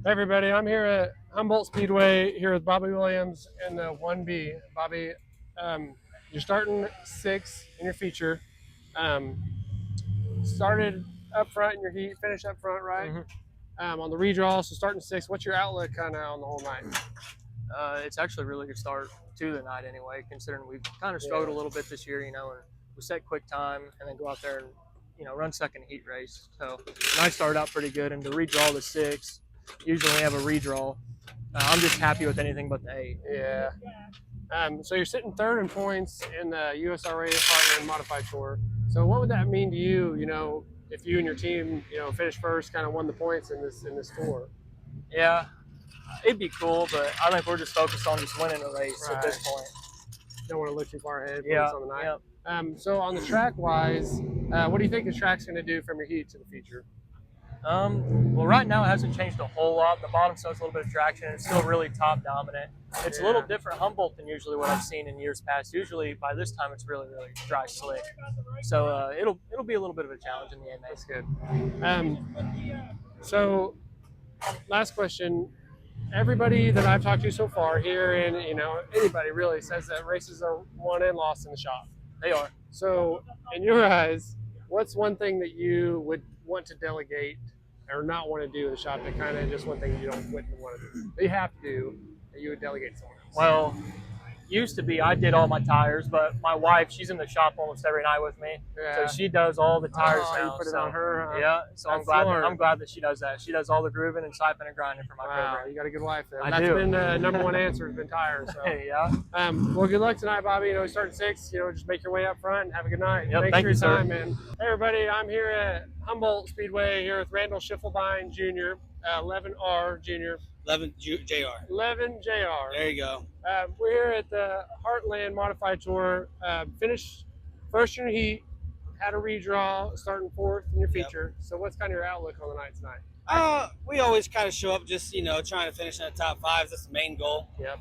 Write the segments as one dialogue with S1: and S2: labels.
S1: Hey everybody, I'm here at Humboldt Speedway here with Bobby Williams in the 1B. Bobby, you're starting 6 in your feature. Started up front in your heat, finished up front, right? On the redraw, so starting 6. What's your outlook kind of on the whole night?
S2: It's actually a really good start to the night anyway, considering we've kind of struggled a little bit this year, and we set quick time and then go out there and, run second heat race. So the night started out pretty good, and to redraw the 6, usually we have a redraw. I'm just happy with anything but the 8.
S1: Yeah. So you're sitting 3rd in points in the USRA Heartland Modified Tour. So what would that mean to you, if you and your team, finished first, kind of won the points in this tour?
S2: Yeah, it'd be cool, but I think we're just focused on just winning a race at this point.
S1: Don't want to look too far ahead.
S2: Yeah.
S1: On the night. So on the track-wise, what do you think the track's going to do from your heat to the feature?
S2: Well, right now it hasn't changed a whole lot. The bottom still has a little bit of traction. It's still really top dominant. It's a little different Humboldt than usually what I've seen in years past. Usually by this time it's really, really dry slick. So it'll be a little bit of a challenge in the end.
S1: That's good. So last question. Everybody that I've talked to so far here, and anybody really, says that races are won and lost in the shop.
S2: They are.
S1: So in your eyes, what's one thing that you would want to delegate or not want to do in the shop, that kind of just one thing you don't want to do, that you have to do, that you would delegate to someone else?
S2: Well, used to be I did all my tires, but my wife, she's in the shop almost every night with me, so she does all the tires now.
S1: You put it on her.
S2: Yeah, so I'm glad that she does that. She does all the grooving and siping and grinding for my program.
S1: You got a good wife there.
S2: That's
S1: been the number one answer, has been tires. So.
S2: Yeah.
S1: Well, good luck tonight, Bobby. Starting 6. Just make your way up front and have a good night.
S2: Yep,
S1: Thanks
S2: thank
S1: for your
S2: you,
S1: time,
S2: sir.
S1: man. Hey everybody, I'm here at Humboldt Speedway here with Randal Schiffelbein Jr. 11R Jr.
S3: 11 JR.
S1: 11 JR.
S3: There you go.
S1: We're here at the Heartland Modified Tour. Finished first in your heat, had a redraw, starting 4th in your feature. So what's kind of your outlook on the night tonight?
S3: We always kind of show up just, trying to finish in the top 5. That's the main goal.
S1: Yep.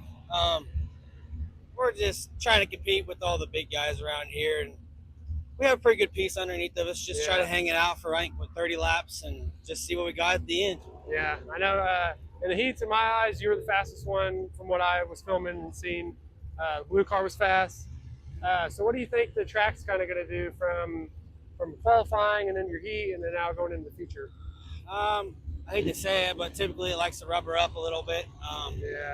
S3: We're just trying to compete with all the big guys around here, and we have a pretty good piece underneath of us. Just try to hang it out for, I think, 30 laps and just see what we got at the end.
S1: Yeah, I know. In the heats, in my eyes, you were the fastest one from what I was filming and seeing. The blue car was fast. So what do you think the track's kind of going to do from qualifying and then your heat and then now going into the feature?
S3: I hate to say it, but typically it likes to rubber up a little bit.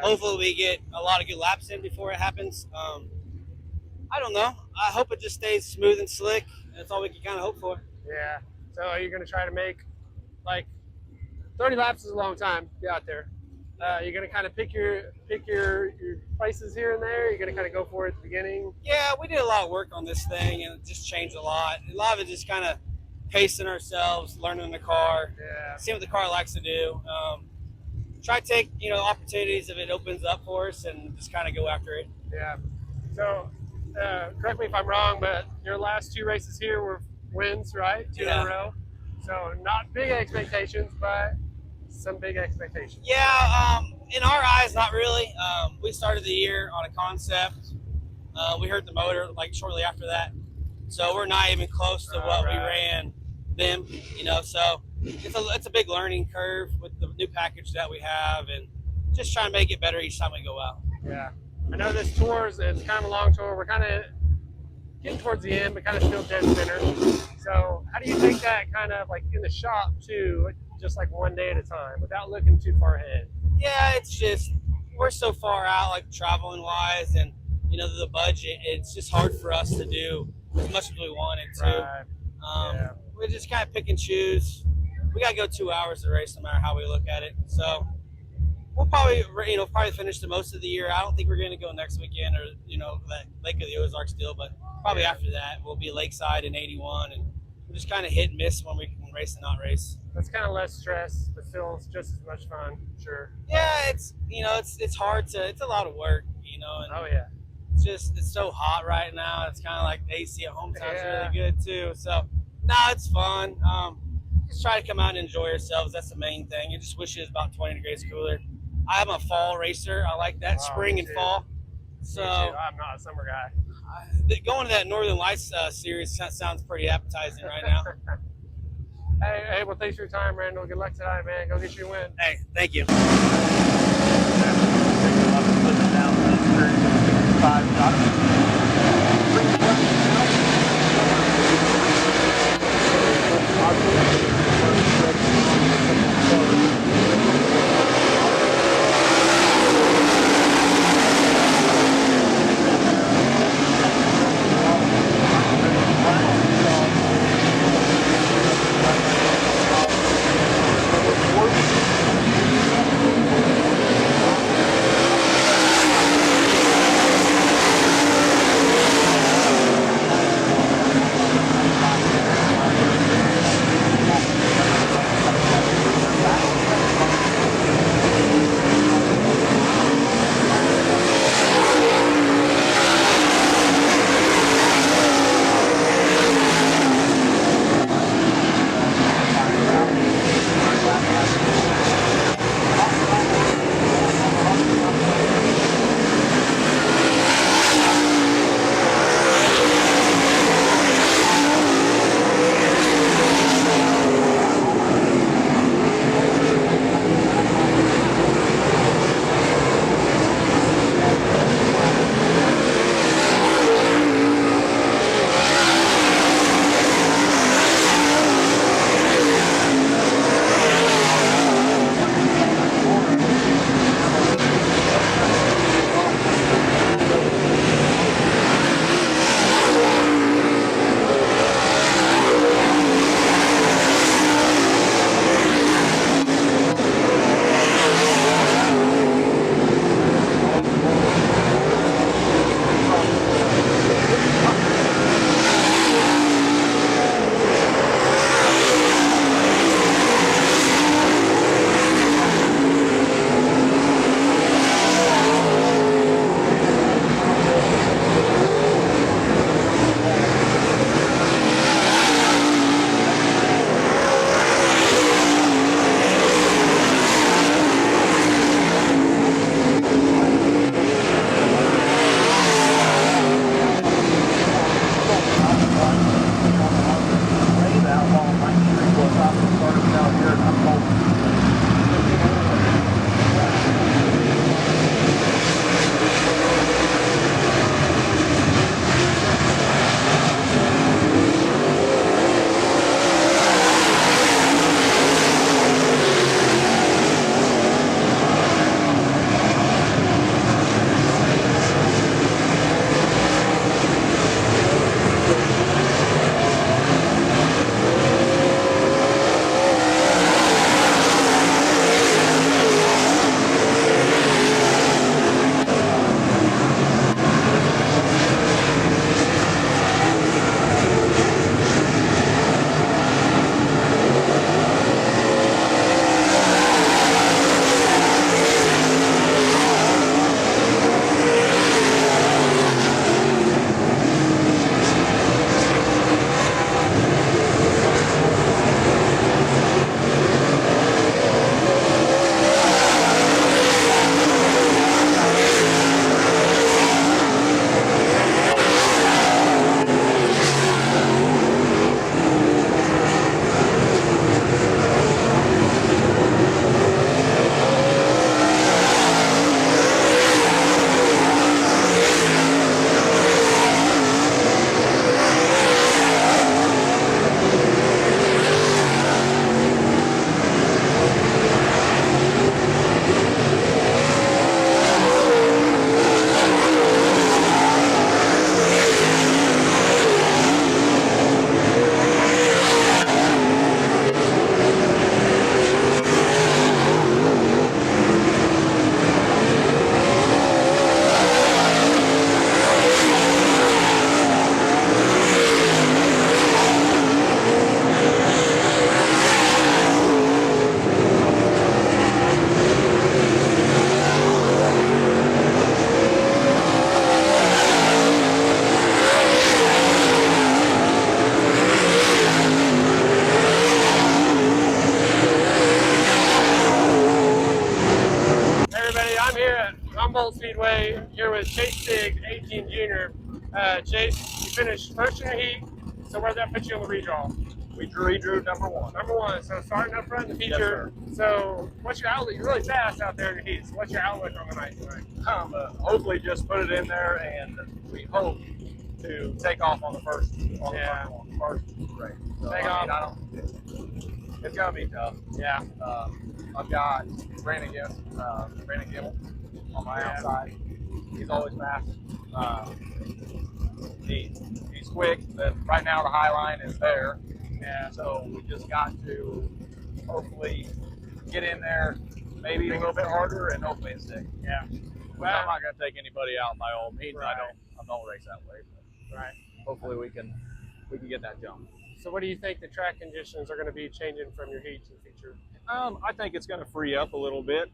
S3: Hopefully we get a lot of good laps in before it happens. I don't know. I hope it just stays smooth and slick. That's all we can kind of hope for.
S1: Yeah. So are you going to try to make, 30 laps is a long time. Be out there. You're going to kind of pick your places here and there. You're going to kind of go for it at the beginning.
S3: Yeah, we did a lot of work on this thing, and it just changed a lot. A lot of it just kind of pacing ourselves, learning the car, seeing what the car likes to do. Try to take opportunities if it opens up for us, and just kind of go after it.
S1: Yeah. So correct me if I'm wrong, but your last 2 races here were wins, right? 2 in a row. So not big expectations, but some big expectations.
S3: Yeah, in our eyes, not really. We started the year on a concept. We heard the motor shortly after that. So we're not even close to what we ran them, so it's a big learning curve with the new package that we have, and just trying to make it better each time we go out.
S1: Yeah. I know this tour it's kind of a long tour. We're kind of getting towards the end, but kind of still dead center. So how do you take that kind of in the shop too, just one day at a time without looking too far ahead?
S3: Yeah, it's just we're so far out traveling wise, and the budget, it's just hard for us to do as much as we wanted to. We just kind of pick and choose. We got to go 2 hours to race no matter how we look at it. So we'll probably finish the most of the year. I don't think we're going to go next weekend or that Lake of the Ozarks still, but probably after that we'll be Lakeside in 81, and we'll just kind of hit and miss when we can race and not race.
S1: That's kind of less stress, but still it's just as much fun. Sure.
S3: Yeah, it's it's hard to. It's a lot of work, and
S1: oh yeah.
S3: It's so hot right now. It's kind of like the AC at home sounds really good too. So it's fun. Just try to come out and enjoy yourselves. That's the main thing. You just wish it was about 20 degrees cooler. I'm a fall racer. I like that spring and fall. So
S1: I'm not a summer guy.
S3: Going to that Northern Lights series sounds pretty appetizing right now.
S1: Hey, well, thanks for your time, Randall. Good luck tonight, man. Go get your win.
S3: Hey, thank you.
S1: Humboldt Speedway here with Sigg, 18 junior. Chase, you finished first in your heat, so where does that put you on the redraw?
S4: We drew number one.
S1: Number one. So starting up front in the feature.
S4: Yes,
S1: so what's your outlook? You're really fast out there in the heat. So what's your outlook on the night tonight?
S4: Hopefully just put it in there, and we hope to take off on the first race. So,
S1: Take off.
S4: It's gonna be tough.
S1: Yeah.
S4: I've got Randal Schiffelbein on my outside. He's always fast. He's quick. But right now the high line is there. Yeah. So we just got to hopefully get in there, maybe a little bit harder, and hopefully it's stick.
S1: Yeah.
S4: Well, I'm not gonna take anybody out by all means.
S1: Right.
S4: I don't race that way. But
S1: Right.
S4: hopefully we can get that jump.
S1: So what do you think the track conditions are going to be changing from your heat to the feature?
S4: I think it's going to free up a little bit.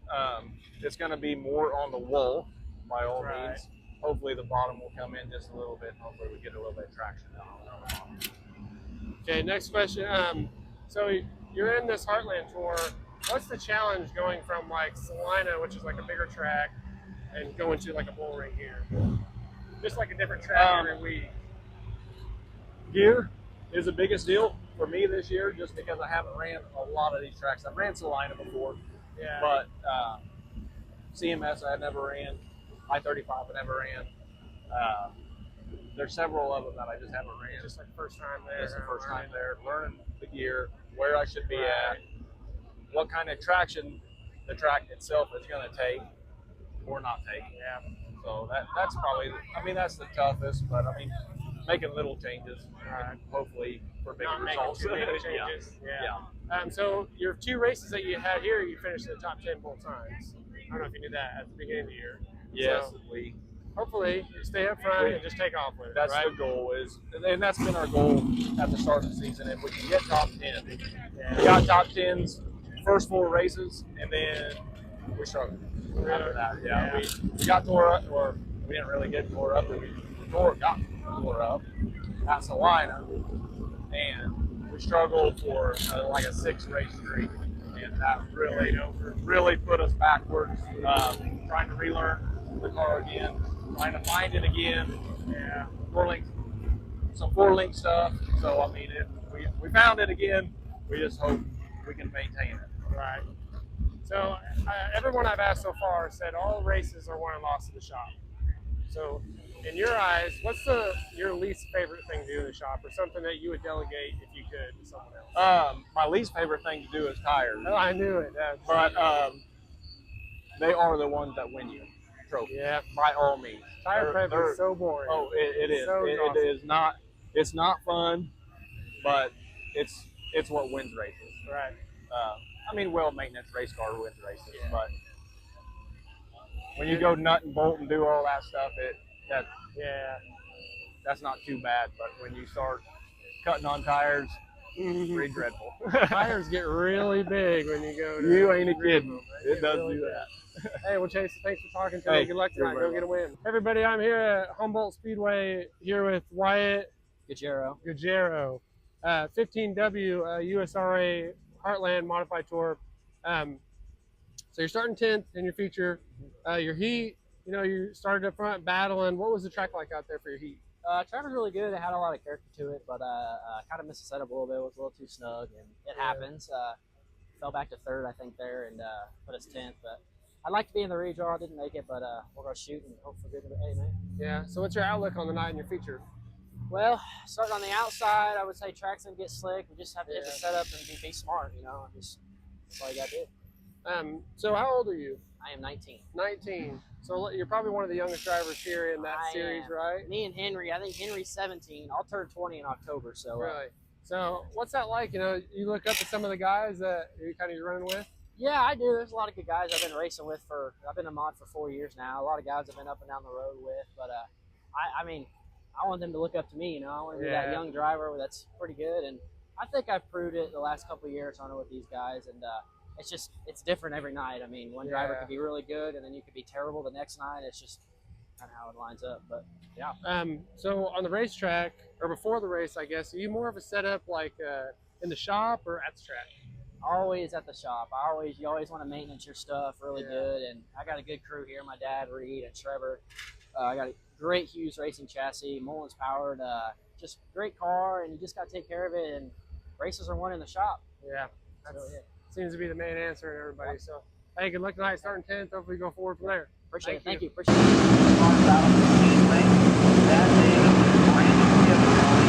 S4: It's going to be more on the wool by all means. Hopefully the bottom will come in just a little bit, and hopefully we get a little bit of traction down.
S1: Okay, next question. So you're in this Heartland tour. What's the challenge going from like Salina, which is like a bigger track, and going to like a bull ring here? Just like a different track every week.
S4: Gear is the biggest deal for me this year, just because I haven't ran a lot of these tracks. I've ran Salina before, but CMS I never ran, I-35 I never ran. There's several of them that I just haven't ran.
S1: Just like first time there.
S4: It's the first time there, learning the gear, where I should be at, what kind of traction the track itself is going to take or not take.
S1: Yeah.
S4: So that's probably, that's the toughest, but making little changes, hopefully for bigger
S1: Not making
S4: results.
S1: too many changes.
S4: Yeah.
S1: So your 2 races that you had here, you finished in the top 10 both times. I don't know if you knew that at the beginning of the year.
S4: Yes,
S1: So hopefully you stay up front and just take off with it.
S4: That's the goal and that's been our goal at the start of the season. If we can get top 10, we got top 10s first 4 races, and then we struggled after that. We got tore up, or we didn't really get tore up, but we got tore up at Salina, and we struggled for like a 6-race streak, and that really put us backwards. Trying to relearn the car again, trying to find it again. Yeah, some 4-link stuff. So we found it again. We just hope we can maintain it.
S1: Right. So everyone I've asked so far said all races are won and lost in the shop. So in your eyes, what's your least favorite thing to do in the shop, or something that you would delegate if you could to someone else?
S4: My least favorite thing to do is tires.
S1: Oh, I knew it.
S4: But they are the ones that win you trophies.
S1: Yeah.
S4: By all means.
S1: Tire prep is so boring.
S4: Oh, it is.
S1: So
S4: it is not. It's not fun, but it's what wins races.
S1: Right.
S4: Well, maintenance race car wins races, but when you go nut and bolt and do all that stuff, that's not too bad. But when you start cutting on tires, it's pretty dreadful.
S1: Tires get really big when you go to.
S4: You ain't a kidding. It does
S1: really
S4: do that.
S1: Hey, well, Chase, thanks for talking to me. Good luck tonight. Go get a win. Everybody, I'm here at Humboldt Speedway here with Wyatt Gaggero, 15W USRA Heartland Modified Tour. So you're starting 10th in your feature. Your heat, you started up front battling. What was the track like out there for your heat?
S5: Track was really good. It had a lot of character to it, but kind of missed the setup a little bit. It was a little too snug, and it happens. Fell back to 3rd, I think, there, and put us 10th. But I'd like to be in the redraw. I didn't make it, but we'll go shoot and hope for good. Hey, man.
S1: Yeah. So what's your outlook on the night in your feature?
S5: Well, starting on the outside, I would say track's gonna get slick. We just have to hit the setup and be smart. That's all you gotta do.
S1: So how old are you?
S5: I am 19.
S1: 19. So you're probably one of the youngest drivers here in that series, right?
S5: Me and Henry. I think Henry's 17. I'll turn 20 in October. So.
S1: Really. So what's that like? You look up at some of the guys that you're kind of running with.
S5: Yeah, I do. There's a lot of good guys I've been racing with I've been a mod for 4 years now. A lot of guys I've been up and down the road with, but I want them to look up to me. I want to be that young driver that's pretty good, and I think I've proved it the last couple of years on it with these guys, and it's different every night. One driver could be really good, and then you could be terrible the next night. It's just kind of how it lines up, but yeah.
S1: So on the racetrack, or before the race, I guess, are you more of a setup like in the shop or at the track?
S5: Always at the shop. You always want to maintenance your stuff really good, and I got a good crew here. My dad, Reed, and Trevor. I got a great Hughes racing chassis, Mullins powered, just great car, and you just got to take care of it. And races are won in the shop.
S1: Yeah, that
S5: So, yeah.
S1: seems to be the main answer to everybody. So, hey, good luck tonight, starting 10th. Hopefully, go forward from there.
S5: Appreciate it. Thank you.
S6: Speedway, Chad Davis, Randal Schiffelbein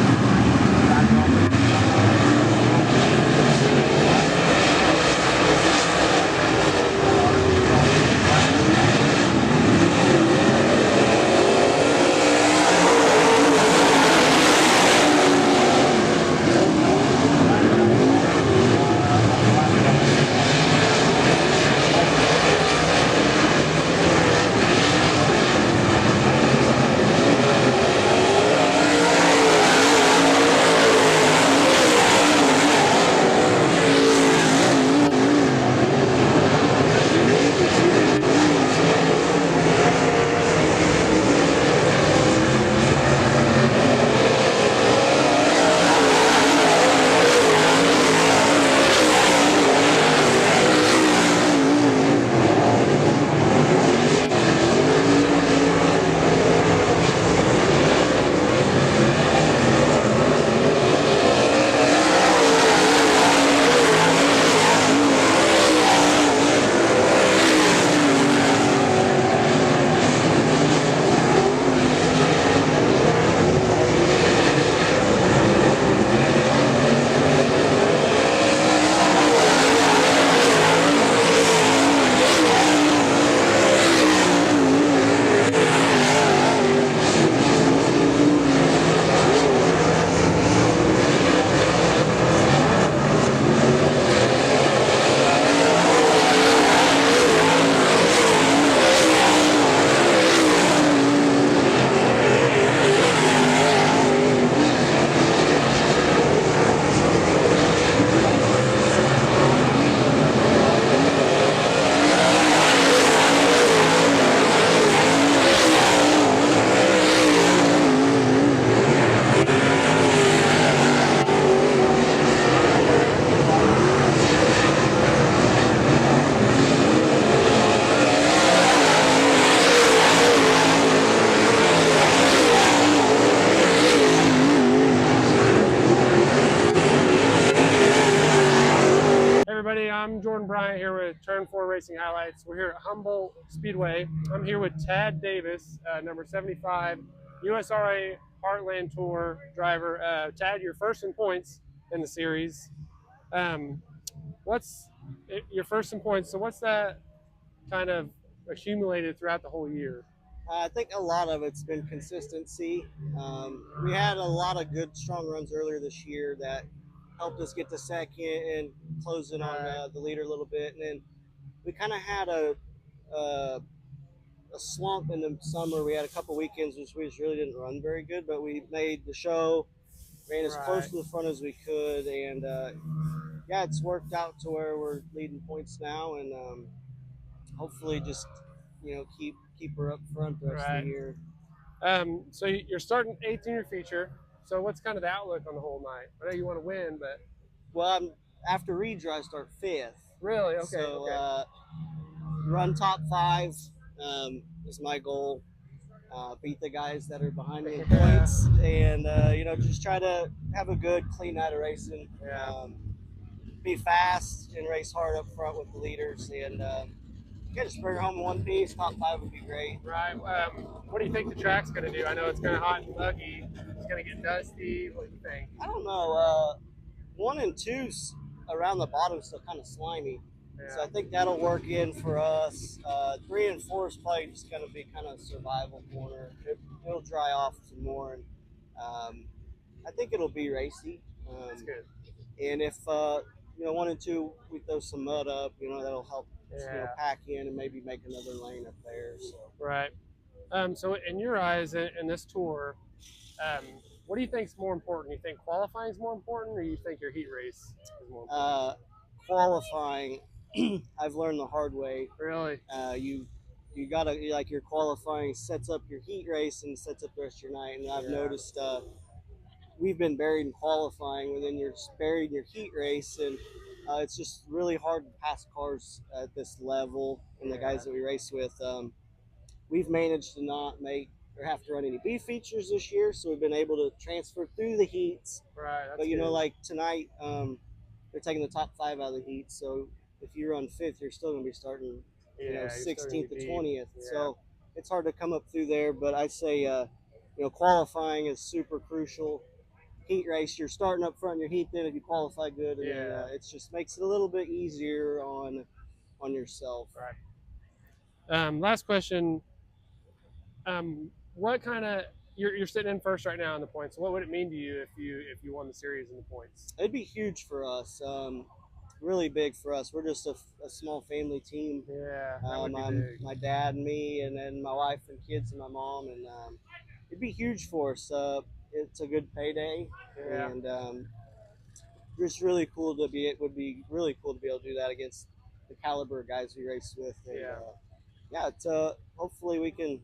S1: I'm Jordan Bryant here with Turn 4 Racing Highlights. We're here at Humboldt Speedway. I'm here with Tad Davis, number 75, USRA Heartland Tour driver. Tad, you're first in points in the series. What's your first in points? So what's that kind of accumulated throughout the whole year?
S7: I think a lot of it's been consistency. We had a lot of good, strong runs earlier this year that helped us get to second and closing on the leader a little bit. And then we kind of had a slump in the summer. We had a couple weekends which we just really didn't run very good, but we made the show, ran as close to the front as we could, and yeah, it's worked out to where we're leading points now, and hopefully just keep her up front the rest of the year.
S1: So you're starting 8th in your feature. So what's kind of the outlook on the whole night? I know you want to win, but
S7: well, after redraw, I start 5th.
S1: Really? Okay.
S7: So run top 5 is my goal. Beat the guys that are behind me in points, and just try to have a good, clean night of racing. Be fast and race hard up front with the leaders, and just bring her home in one piece. Top 5 would be great.
S1: Right. What do you think the track's going to do? I know it's kind of hot and muggy. It's going to get dusty. What do you think?
S7: I don't know. 1 and 2's around the bottom still kind of slimy. Yeah. So I think that'll work in for us. 3 and 4 is probably just going to be kind of survival corner. It'll dry off some more, and I think it'll be racy.
S1: That's good.
S7: And if 1 and 2 we throw some mud up, that'll help. Pack in and maybe make another lane up there. So.
S1: Right. So in your eyes, in this tour, what do you think is more important? You think qualifying is more important, or you think your heat race is more important?
S7: Qualifying, I've learned the hard way.
S1: Really?
S7: You gotta, your qualifying sets up your heat race and sets up the rest of your night. And I've noticed we've been buried in qualifying, and then you're buried in your heat race, and it's just really hard to pass cars at this level and the guys that we race with. We've managed to not make or have to run any B features this year, so we've been able to transfer through the heats.
S1: Right. That's
S7: But you know,
S1: good.
S7: like tonight, they're taking the top 5 out of the heat. So if you run 5th, you're still going to be starting, you know,
S1: you're still gonna
S7: 16th
S1: be
S7: to
S1: deep.
S7: 20th.
S1: Yeah.
S7: So it's hard to come up through there. But I say, you know, qualifying is super crucial. Heat race, you're starting up front in your heat. Then if you qualify good, and then it just makes it a little bit easier on yourself.
S1: Right. Last question. What kind of you're sitting in first right now in the points? What would it mean to you if you won the series in the points?
S7: It'd be huge for us. Really big for us. We're just a small family team.
S1: Yeah, that would be big.
S7: My dad and me, and then my wife and kids and my mom, and it'd be huge for us. It's a good payday,
S1: Yeah.
S7: and just really cool to be. It would be really cool to be able to do that against the caliber of guys we race with. And, yeah. It's hopefully we can.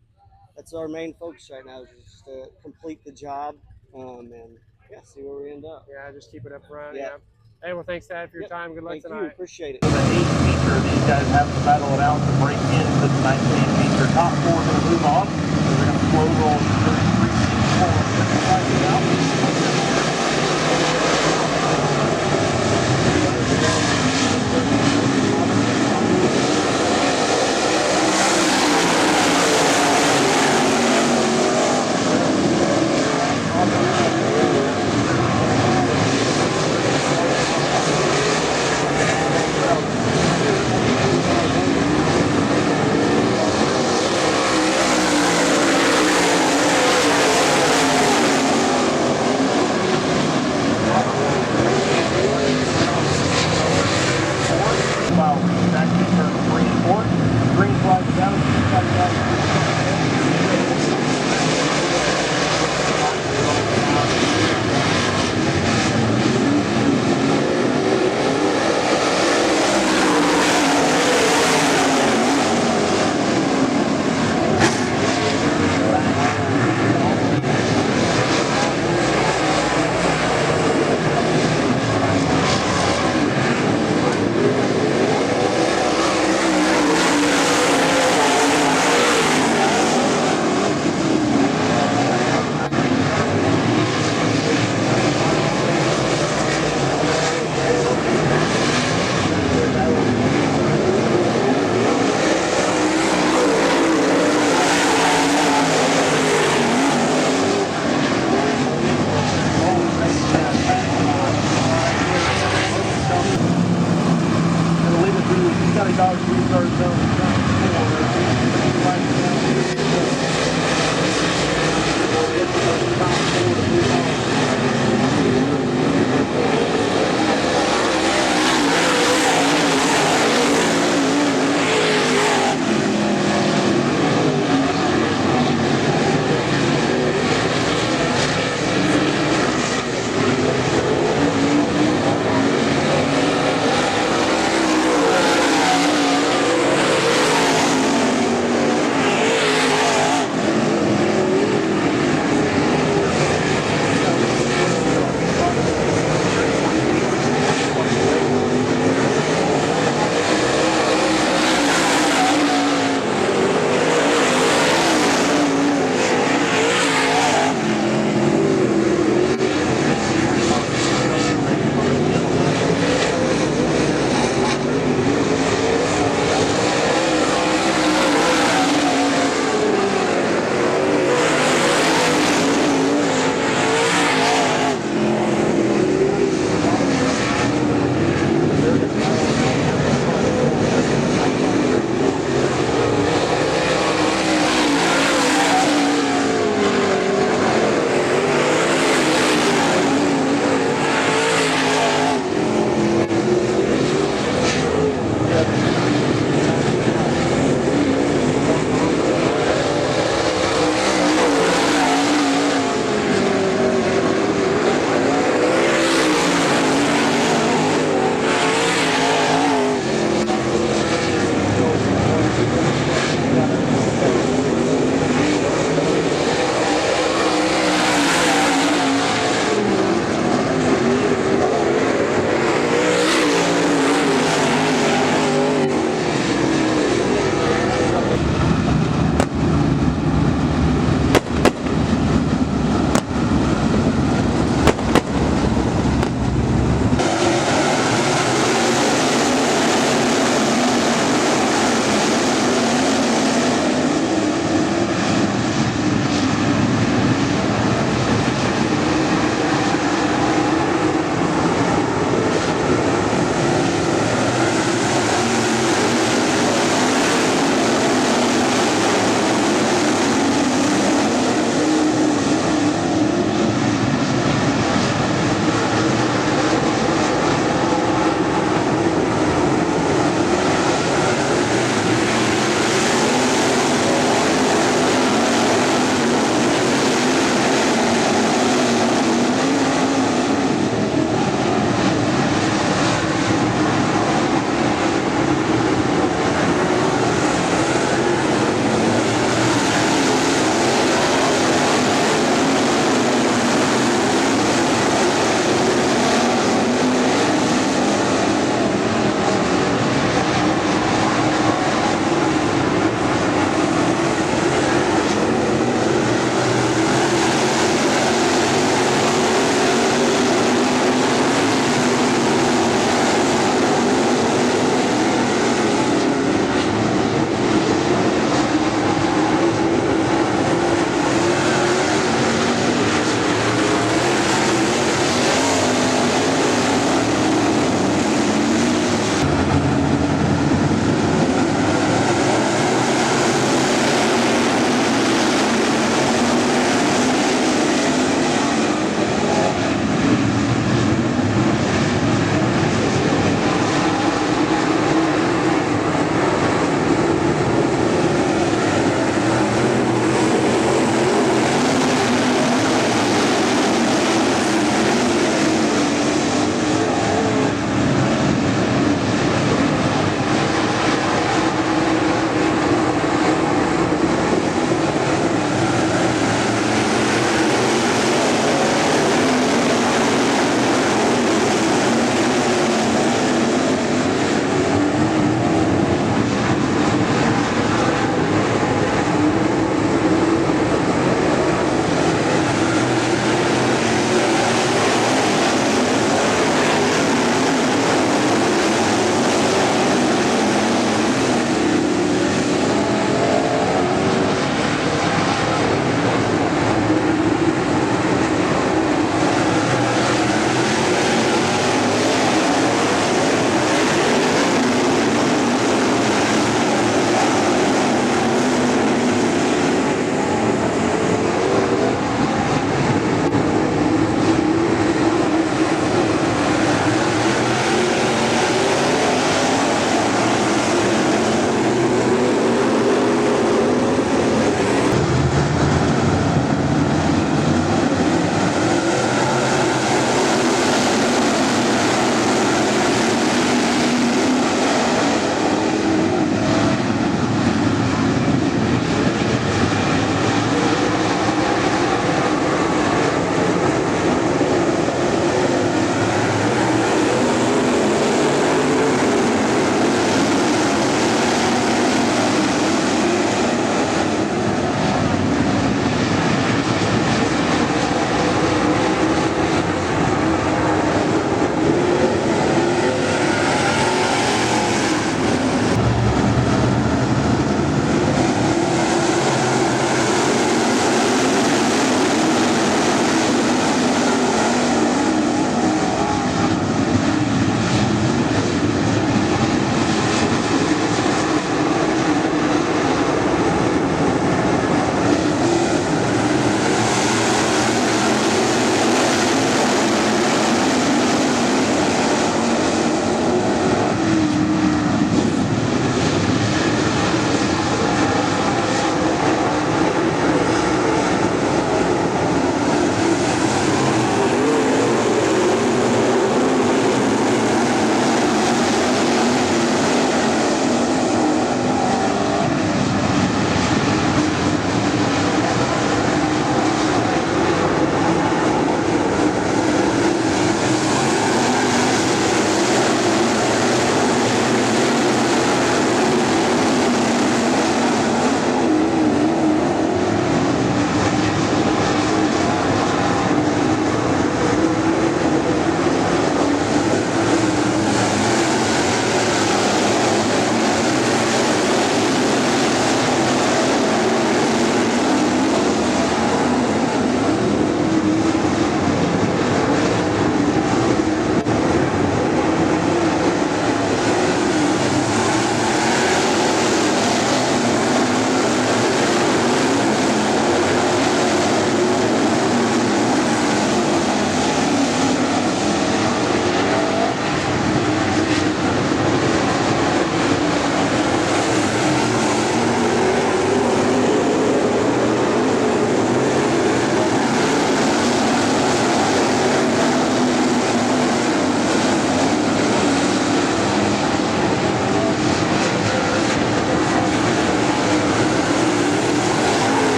S7: That's our main focus right now, is just to complete the job, and yeah, see where we end up.
S1: Yeah, just keep it up front.
S7: Yeah.
S1: Yeah. Hey, well, thanks, Dad, for your
S7: Yep.
S1: time. Good luck
S7: Thank
S1: tonight.
S7: you. Appreciate it.
S6: For the 8 feature, these guys have to battle it out to break into the 19 feature. Top 4 going to move on. So they're going to slow roll 33 4.